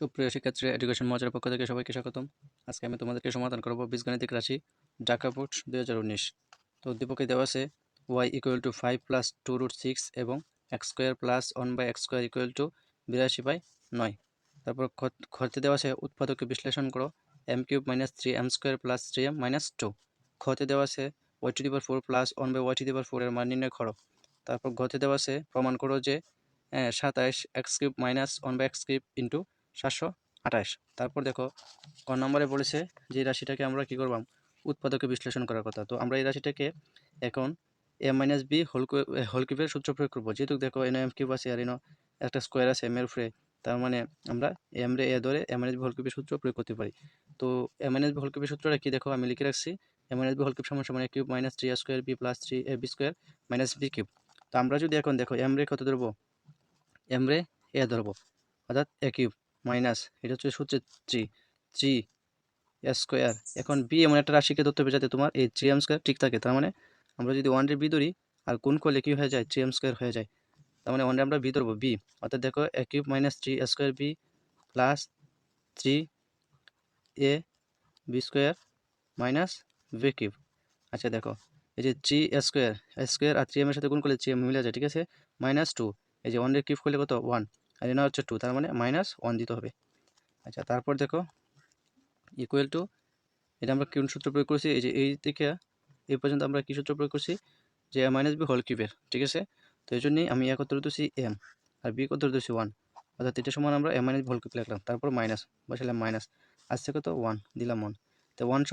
সুপ্রিয় শিক্ষার্থী, এডুকেশন মজার পক্ষ থেকে সবাইকে স্বাগতম। আজকে আমি তোমাদেরকে সমাধান করব বীজগণিতিক রাশি ঢাকা বোর্ড 2019। তো উদ্দীপকে দেওয়া আছে y = 5 + 2√6 এবং x² + 1/x² = 82/9। তারপর খতে দেওয়া আছে উৎপাদকে বিশ্লেষণ করো m³ - 3m² + 3m - 2। খতে দেওয়া আছে y⁴ + 1/y⁴ এর মান নির্ণয় করো। তারপর ঘতে দেওয়া আছে প্রমাণ করো যে 27 x³ - 1/x³ * 728। তারপর দেখো ক নম্বরে বলেছে যে এই রাশিটাকে আমরা কি করবাম, উৎপাদকে বিশ্লেষণ করার কথা। তো আমরা এই রাশিটাকে এখন a - b হোল কিউবের সূত্র প্রয়োগ করবো। যেহেতু দেখো এনে এম কিউব আছে আর এনে একটা স্কোয়ার আছে এম এর উপরে, তার মানে আমরা এম রে এ ধরে a - b হোল কিউবের সূত্র প্রয়োগ করতে পারি। তো a - b হোল কিউবের সূত্রটা কি দেখো আমি লিখে রাখছি, a - b whole cube = a cube - 3a² b + 3ab² - b cube. তো আমরা যদি এখন দেখো এম রে কত ধরবো, এম রে এ ধরবো, অর্থাৎ a কিউব মাইনাস এটা হচ্ছে সূত্রে 3 স্কোয়ার। এখন বি এমন একটা রাশিকে ধরতে হবে যাতে তোমার এই 3m² ঠিক থাকে। তার মানে আমরা যদি 1 রে বি ধরি আর গুণ করলে কি হয়ে যায়, 3m² হয়ে যায়। তার মানে 1 রে আমরা বি ধরবো, বি অর্থাৎ দেখো a cube - 3a² b + 3ab² - b cube. আচ্ছা দেখো এই যে 3 স্কোয়ার আর 3m এর সাথে গুণ করলে 3m মিলে যায়, ঠিক আছে, -2। এই যে 1 রে কিউব করলে কত 1 আর এখানে হচ্ছে 2, তার মানে -1 দিতে হবে। আচ্ছা তারপর দেখো ইকুয়াল টু, এটা আমরা কোন সূত্র প্রয়োগ করছি, এই যে এই থেকে এই পর্যন্ত আমরা কি সূত্র প্রয়োগ করছি, যে a - b হোল কিউবের, ঠিক আছে। তো এই জন্যই আমি কত ধরতেছি m আর b কত ধরতেছি 1, অর্থাৎ এটা সমান আমরা a - b হোল কিউব লিখলাম, তারপর মাইনাস বসালাম মাইনাস, আসছে কত 1 দিলাম 1। তো 1 =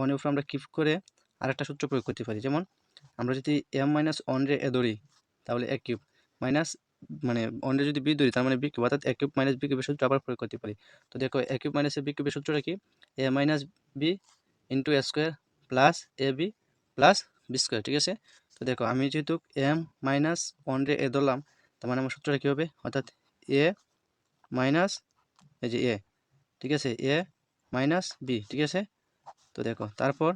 1 এর উপর আমরা কিউব করে আরেকটা সূত্র প্রয়োগ করতে পারি। যেমন আমরা যদি m - 1 রে a ধরি তাহলে a কিউব মাইনাস, মানে 1 রে যদি b ধরি তার মানে b কিউব, অর্থাৎ a কিউব - b কিউবের সূত্র আবার প্রয়োগ করতে পারি। তো দেখো a কিউব - b কিউবের সূত্রটা কি, a - b * a square plus ab plus b square, ঠিক আছে। তো দেখো আমি যেহেতু m - 1 রে এ ধরলাম, তার মানে আমার সূত্রটা কী হবে, অর্থাৎ a মাইনাস এই যে a, ঠিক আছে, a মাইনাস b, ঠিক আছে। তো দেখো তারপর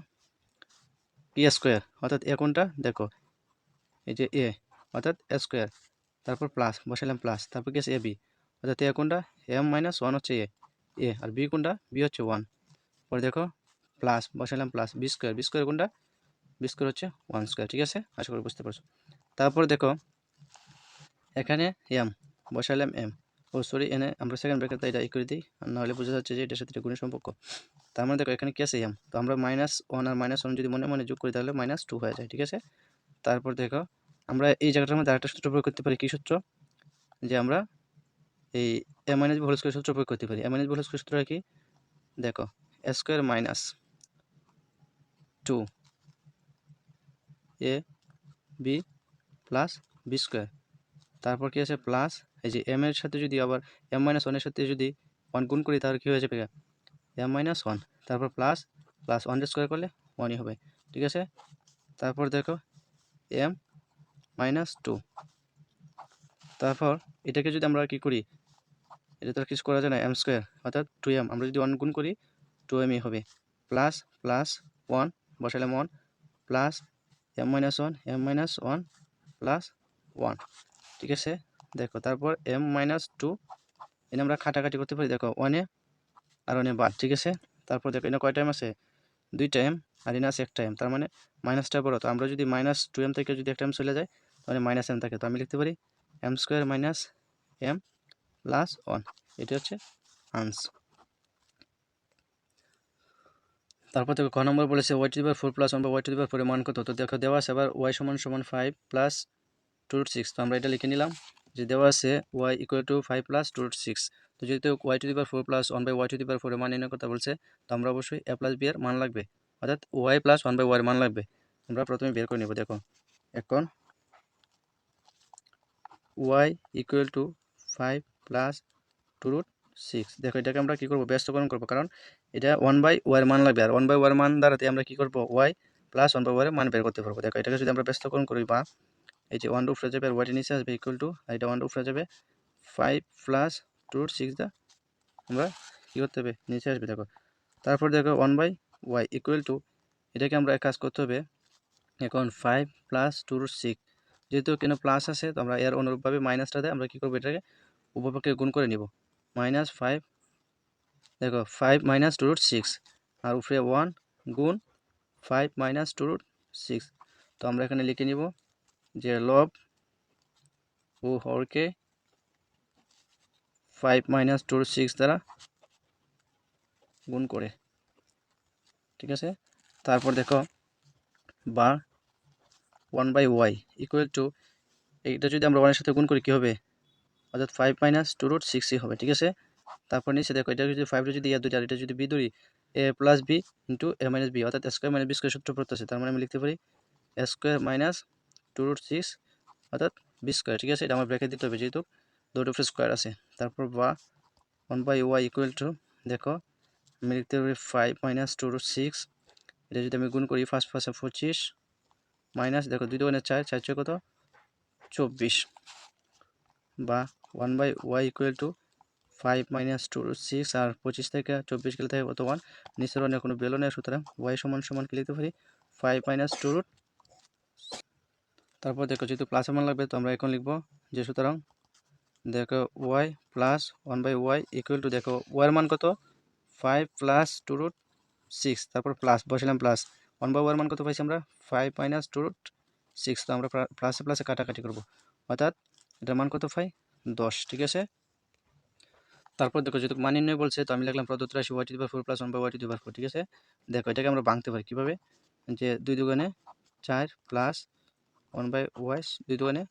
b স্কোয়ার, অর্থাৎ a কোনটা দেখো এই যে a, অর্থাৎ a স্কোয়ার, তারপর প্লাস বসালাম প্লাস, তারপর কি আছে ab, অর্থাৎ a কোনটা m - 1 হচ্ছে a আর b কোনটা b হচ্ছে 1। পরে দেখো প্লাস বসালাম প্লাস বি স্কোয়ার কোনটা, বি স্কোয়ার হচ্ছে 1 স্কোয়ার, ঠিক আছে, আশা করি বুঝতে পারছো। তারপর দেখো এখানে এম বসালাম এম, ও সরি এনে আমরা সেকেন্ড ব্র্যাকেট এটা ই করে দিই, নাহলে বোঝা যাচ্ছে যে এটার সাথে এটা গুণের সম্পর্ক। তার মানে দেখো এখানে কি আছে এম, তো আমরা -1 আর -1 যদি মনে মনে যোগ করি তাহলে -2 হয়ে যায়, ঠিক আছে। তারপর দেখো আমরা এই জায়গাটার মধ্যে আরেকটা সূত্র প্রয়োগ করতে পারি, কি সূত্র, যে আমরা এই a - b হোল স্কোয়ার সূত্র প্রয়োগ করতে পারি। a - b হোল স্কোয়ার সূত্রটা কি দেখো, a square minus 2ab plus B square, তারপর কি আছে প্লাস এই যে m এর সাথে যদি আবার m - 1 এর সাথে যদি 1 গুণ করি তাহলে কি হয়ে যাবে m - 1, তারপর প্লাস প্লাস 1 স্কোয়ার করলে 1ই হবে, ঠিক আছে। তারপর দেখো m - 2, তারপর এটাকে যদি আমরা কি করি, এটা তো আর কিছু করা যায় না, m স্কোয়ার অর্থাৎ 2m, আমরা যদি 1 গুণ করি 2mই হবে, প্লাস প্লাস 1 বসালাম 1 প্লাস m - 1 প্লাস 1, ঠিক আছে। দেখো তারপর m - 2 এনে আমরা কাটাকাটি করতে পারি, দেখো 1 আর 1 বাদ, ঠিক আছে। তারপর দেখো এনে কয় টাইম আছে 2 টাইম আর এনে আছে 1 টাইম, তার মানে মাইনাসটা বড়, তো আমরা যদি -2m থেকে যদি 1 টাইম চলে যায় তাহলে -m থাকে, তো আমি লিখতে পারি m square minus m plus 1, এটা হচ্ছে আনসার। তারপর দেখো ক নম্বর বলেছে y⁴ + 1/y⁴ এর মান কত। তো দেখো দেওয়া আছে আবার y = 5 + 2√6, তো আমরা এটা লিখে নিলাম যে দেওয়া আছে y = 5 + 2√6। তো যেহেতু y⁴ + 1/y⁴ এর মান নির্ণয় করতে বলছে, তো আমরা অবশ্যই a + b এর মান লাগবে, অর্থাৎ y + 1/y এর মান লাগবে। আমরা প্রথমে বের করে নেব। দেখো এখন y = 5 + 2√6, দেখো এটাকে আমরা কি করব, ব্যস্তকরণ করব, কারণ এটা 1/y এর মান লাগবে, আর 1/y এর মান দ্বারাতে আমরা কি করব y + 1/y এর মান বের করতে পারবো। দেখো এটাকে যদি আমরা ব্যস্তকরণ করি, বা এই যে 1 উপরে যাবে আর ওয়াইটি নিচে আসবে ইকুয়াল টু, আর এটা 1 উপরে যাবে 5 + 2√6 দা আমরা কী করতে হবে নিচে আসবে। দেখো তারপর দেখো 1/y ইকুয়াল টু, এটাকে আমরা এক কাজ করতে হবে, এখন 5 + 2√6, যেহেতু কেন প্লাস আছে তো আমরা এর অনুরূপভাবে মাইনাসটা দিয়ে আমরা কী করবো, এটাকে উপপক্ষে গুণ করে নিব, -5 দেখো 5 মাইনাস 2√6 আর উপরে 1 গুণ 5 মাইনাস 2√6। তো আমরা এখানে লিখে নিব যে লব ও হরকে 5 মাইনাস 2√6 দ্বারা গুণ করে, ঠিক আছে। তারপর দেখো বা 1/y ইকুয়াল টু, এইটা যদি আমরা 1 এর সাথে গুণ করি কী হবে, অর্থাৎ 5 মাইনাস 2√6 হবে, ঠিক আছে। তারপর নিচে দেখো এটা যদি 5 যদি দুইটা আর এটা যদি বি ধরি, a plus B into a minus B, অর্থাৎ স্কোয়ার মাইনাস বি স্কোয়ার সূত্র পড়তেছে। তার মানে আমি লিখতে পারি a স্কোয়ার মাইনাস 2√6 অর্থাৎ বি স্কোয়ার, ঠিক আছে। এটা আমার ব্র্যাকেট দিতে হবে যেহেতু দুটো উপরে স্কোয়ার আছে। তারপর বা 1/y ইকুয়াল টু, দেখো আমি লিখতে পারি 5 মাইনাস 2√6, এটা যদি আমি গুণ করি ফার্স্ট 25 মাইনাস, দেখো 2 2 4, 4 4 কত 24, বা 1/y ইকুয়াল টু 5 মাইনাস 2√6 আর 25 থেকে 24 গেলে থাকে কত 1, নিচের অনেক কোনো বেলো নেই, সুতরাং y সমান সমান কি লিখতে পারি 5 মাইনাস 2 রুট। তারপর দেখো যেহেতু প্লাসের মান লাগবে তো আমরা এখন লিখবো যে সুতরাং দেখো y plus 1/y equal to, দেখো y এর মান কত 5 প্লাস 2√6, তারপর প্লাস বসালাম প্লাস 1/y এর মান কত পাইছি আমরা 5 মাইনাস 2√6। তো আমরা প্লাসে প্লাসে কাটাকাটি করবো, অর্থাৎ এটার মান কত পাই 10, ঠিক আছে। তারপর দেখো যেহেতু মান নির্ণয় বলছে তো আমি লিখলাম প্রদত্ত রাশি y⁴ প্লাস 1/y⁴, ঠিক আছে। দেখো এটাকে আমরা ভাঙতে পারি কীভাবে, যে 2 দুগুণে 4 প্লাস 1/y 2 দুগুণে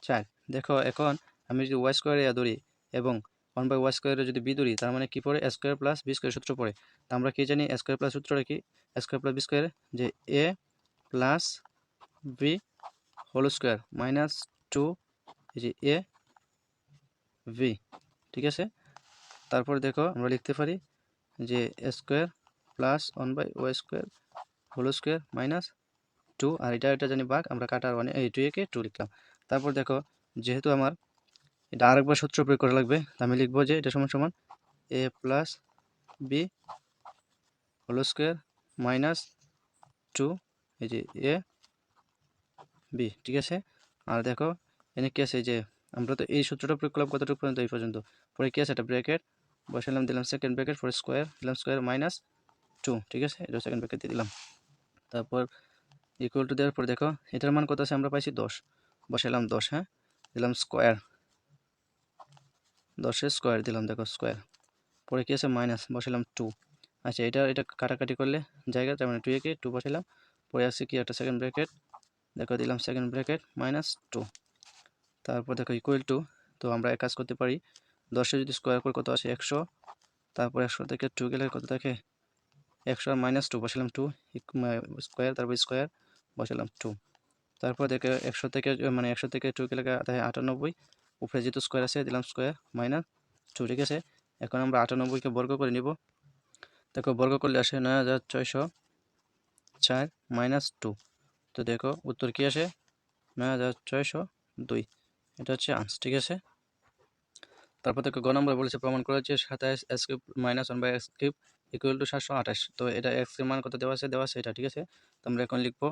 4। দেখো এখন আমি যদি y স্কোয়ারে ধরি এবং 1/y স্কোয়ারে যদি বি ধরি, তার মানে কি পড়ে a square plus B square সূত্র পড়ে। তা আমরা কি জানি a স্কোয়ার প্লাস সূত্রটা কি, a square plus B square, যে a plus B whole square minus 2 এই যে a ভি, ঠিক আছে। তারপর দেখো আমরা লিখতে পারি যে a স্কোয়ার প্লাস 1/y স্কোয়ার হোল স্কোয়ার মাইনাস 2, আর এটা জানি ভাগ, আমরা কাটার মানে এই 2 কে 2 লিখলাম। তারপর দেখো যেহেতু আমার এটা আরেকবার সূত্র প্রয়োগ করা লাগবে, আমি লিখবো যে এটা সমান সমান a plus B whole square minus 2 এই যে a বি, ঠিক আছে। আর দেখো এনে কি আছে, যে আমরা তো এই সূত্রটা প্রয়োগ করলাম কতটুকু পর্যন্ত, এই পর্যন্ত। পরে কি আছে, একটা ব্র্যাকেট বসালাম, দিলাম সেকেন্ড ব্র্যাকেট ফর স্কোয়ার, দিলাম স্কোয়ার মাইনাস 2, ঠিক আছে। এটা সেকেন্ড ব্র্যাকেট দিয়ে দিলাম। তারপর ইকুয়াল টু দেওয়ার পর দেখো এটার মান কত আছে, আমরা পাইছি 10, বসালাম 10, হ্যাঁ, দিলাম স্কোয়ার, 10-এর স্কোয়ার দিলাম, দেখো স্কোয়ার। পরে কি আছে মাইনাস, বসালাম 2। আচ্ছা এটা কাটাকাটি করলে জায়গা, তার মানে 2 কে 2 বসালাম। পরে আছে কি একটা সেকেন্ড ব্র্যাকেট, দেখো দিলাম সেকেন্ড ব্র্যাকেট মাইনাস 2। তারপর দেখো ইকুয়াল টু, তো আমরা এক কাজ করতে পারি, 10-এ যদি স্কোয়ার করে কত আসে 100, তারপর 100 থেকে 2 গেলে কত থাকে 100 আর মাইনাস 2, বসালাম 2 স্কোয়ার, তারপর স্কোয়ার বসালাম 2। তারপর দেখো 100 থেকে মানে 100 থেকে 2 গেলে থাকে 98, উপরে যেহেতু স্কোয়ার আছে দিলাম স্কোয়ার মাইনাস 2, ঠিক আছে। এখন আমরা 98কে বর্গ করে নিব, দেখো বর্গ করলে আসে 9604 মাইনাস 2। তো দেখো উত্তর কি আসে 9602, এটা হচ্ছে আনসার, ঠিক আছে। তারপর দেখো গ নম্বর বলেছে প্রমাণ করা হচ্ছে 27x³ minus 1/x³ equal to 728। তো এটা x এর মান কত দেওয়া আছে এটা, ঠিক আছে। তো আমরা এখন লিখবো,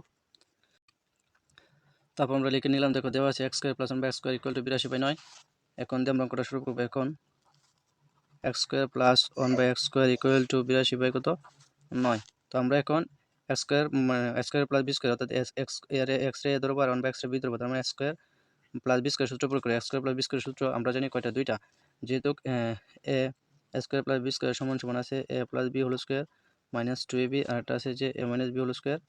তারপর আমরা লিখে নিলাম, দেখো দেওয়া আছে x² plus 1/x² equal to 82/9। এখন দিয়ে আমরা অঙ্কটা শুরু করবো। এখন x² plus 1/x² equal to 82 কত 9। তো আমরা এখন x² প্লাস b স্কোয়ার, অর্থাৎ x রে ধরবো আর 1/x বি ধরবো, তার মানে x² প্লাস বি স্কোয়ার সূত্র প্রয়োগ করি। x² প্লাস বি স্কোয়ার সূত্র আমরা জানি কয়টা, দুইটা, যেহেতু A square plus B square সমান সমান আছে a plus B whole square minus 2ab, আর একটা আছে যে a minus B whole square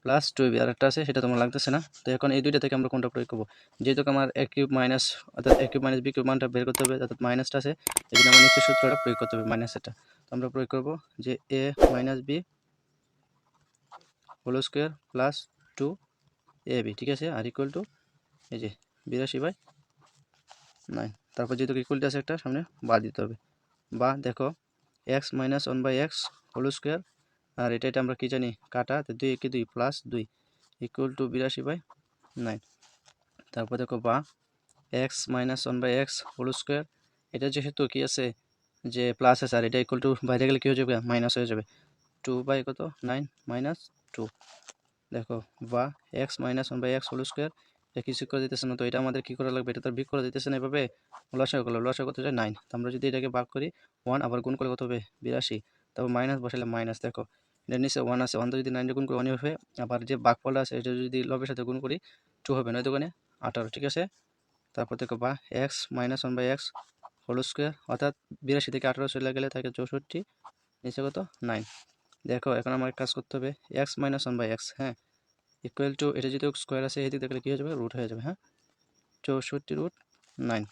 plus 2ab, আর একটা আছে সেটা তোমার লাগতেছে না। তো এখন এই দুইটা থেকে আমরা কোনটা প্রয়োগ করবো, যেহেতু আমার a³ মাইনাস, অর্থাৎ a³ মাইনাস b³ মানটা বের করতে হবে, অর্থাৎ মাইনাসটা আছে, এই জন্য আমার নিচের সূত্রটা প্রয়োগ করতে হবে মাইনাসটা। তো আমরা প্রয়োগ করবো যে a minus B whole square plus 2ab, ঠিক আছে, আর ইকুয়াল টু এই যে 82/9। তারপর যেহেতু ইকুয়ালটি আছে একটা সামনে বা দিতে হবে, বা দেখো x minus 1/x whole square, আর এটা আমরা কি জানি কাটা, তো 2 কে 2 প্লাস 2 ইকুয়াল টু 82/9। তারপর দেখো বা x minus 1/x whole square, এটা যেহেতু কি আছে যে প্লাস আছে, আর এটা ইকুয়াল টু বাইরে গেলে কি হয়ে যাবে মাইনাস হয়ে যাবে, 2/9 মাইনাস 2। দেখো বা x minus 1/x whole square কিছু করে দিতেছে না, তো এটা আমাদের কি করা লাগবে, এটা তো বিয়োগ করা দিতেছে না এভাবে, লসাগু করলে লসাগু কত যায় 9। তো আমরা যদি এটাকে ভাগ করি 1 আবার গুণ করলে কত হবে 82, তারপর মাইনাস বসালে মাইনাস, দেখো এটার নিচে 1 আছে, 1 যদি 9 গুণ করি 1 হবে, আবার যে ভাগফলটা আছে এটা যদি লবের সাথে গুণ করি 2 হবে, 9 দোকানে 18, ঠিক আছে। তারপর দেখো বা x minus 1/x whole square, অর্থাৎ 82 থেকে 18 চলে গেলে থাকে 64, নিচে কত 9। দেখো এখন আমার কাজ করতে হবে এক্স মাইনাস 1/x, হ্যাঁ, ইকুয়াল টু এটা যদি স্কোয়ার আছে এদিকে দেখলে কী হয়ে যাবে, রুট হয়ে যাবে, হ্যাঁ, 64√9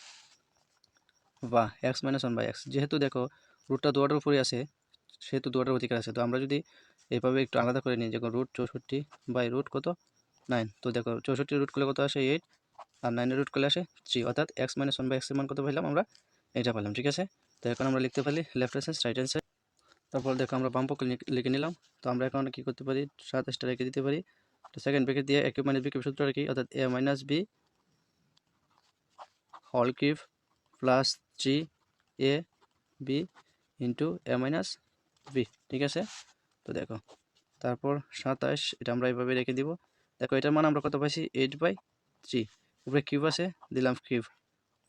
বা এক্স মাইনাস 1/x, যেহেতু দেখো রুটটা দুয়াটার উপরে আছে সেহেতু দুয়াটার অধিকার আছে, তো আমরা যদি এইভাবে একটু আলাদা করে নিই, দেখো রুট 64 বাই রুট কত 9, তো দেখো 64 রুট করলে কত আসে 8 আর 9 রুট করলে আসে 3, অর্থাৎ এক্স মাইনাস 1/x এর মান কত পেলাম আমরা, এটা পেলাম, ঠিক আছে। তো এখন আমরা লিখতে পারি left hand side right hand side, তারপর দেখো আমরা বাম পক্ষে লিখে নিলাম। তো আমরা এখন কী করতে পারি, 27টা রেখে দিতে পারি, তো সেকেন্ড ব্র্যাকেট দিয়ে a cube minus b cube সূত্রটা কি, অর্থাৎ a minus B whole cube plus 3 a b into a minus b, ঠিক আছে। তো দেখো তারপর 27 এটা আমরা এইভাবে রেখে দিব। দেখো এটার মান আমরা কত পাইছি 8/3, উপরে কিউব আছে দিলাম কিউব,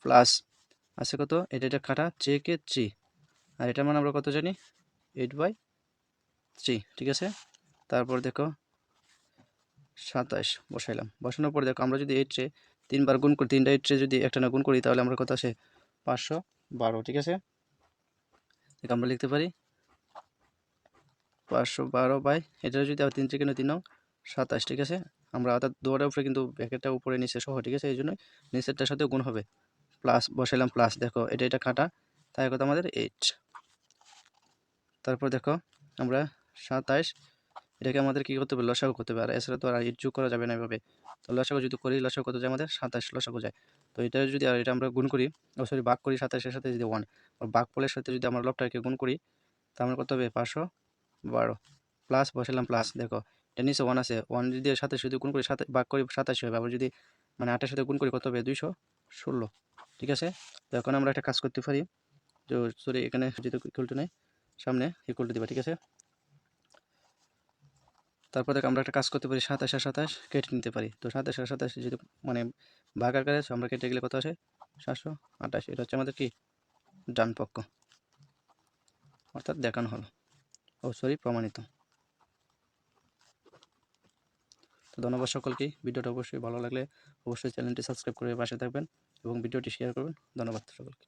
প্লাস আছে কত এটা কাটা 3 আর এটার মান আমরা কত জানি 8/3, ঠিক আছে। তারপর দেখো 27 বসাইলাম, বসানোর পর দেখো আমরা যদি 8 3বার গুণ করি, 3টা 8 যদি একটা না গুণ করি তাহলে আমরা কত আসে 512, ঠিক আছে। দেখো আমরা লিখতে পারি 512 বাই এটা যদি আবার 3 3 3 27, ঠিক আছে। আমরা অর্থাৎ দুয়ারের উপরে কিন্তু ব্র্যাকেটটা উপরে নিচে সহ, ঠিক আছে, এই জন্য নিচেরটার সাথে গুণ হবে, প্লাস বসাইলাম প্লাস, দেখো এটা কাটা তাই কত আমাদের 8। তারপর দেখো আমরা 27 এটাকে আমাদের কী করতে হবে, লসাগু করতে হবে, আর এছাড়া তো আর যোগ করা যাবে না এভাবে। তো লসাগু যদি করি লসাগু কত যায় আমাদের 27 লসাগু যায়। তো এটা যদি আর এটা আমরা গুণ করি, সরি ভাগ করি 27-এর সাথে যদি 1, আর ভাগফলের সাথে যদি আমরা লবটাকে গুণ করি তাহলে কত হবে 512, প্লাস বসালাম প্লাস, দেখো এটা নিচে 1 আছে, 1 যদি 27 যদি গুণ করি ভাগ করি 27 হবে, আবার যদি মানে 8-এর সাথে গুণ করি কত হবে 216, ঠিক আছে। তো এখন আমরা একটা কাজ করতে পারি, তো সরি এখানে যেহেতু ইকুয়াল টু নেই সামনে ইকুয়াল টু দিবা, ঠিক আছে। তারপর দেখো আমরা একটা কাজ করতে পারি, 27 আর 27 কেটে নিতে পারি, তো 27 আর 27 যেহেতু মানে ভাগ আকারে আছে আমরা কেটে গেলে কত আসে 728, এটা হচ্ছে আমাদের কি ডান পক্ষ, অর্থাৎ দেখানো হলো, ও সরি প্রমাণিত। তো ধন্যবাদ সকলকে, ভিডিওটা অবশ্যই ভালো লাগলে অবশ্যই চ্যানেলটি সাবস্ক্রাইব করে পাশে থাকবেন এবং ভিডিওটি শেয়ার করবেন। ধন্যবাদ সকলকে।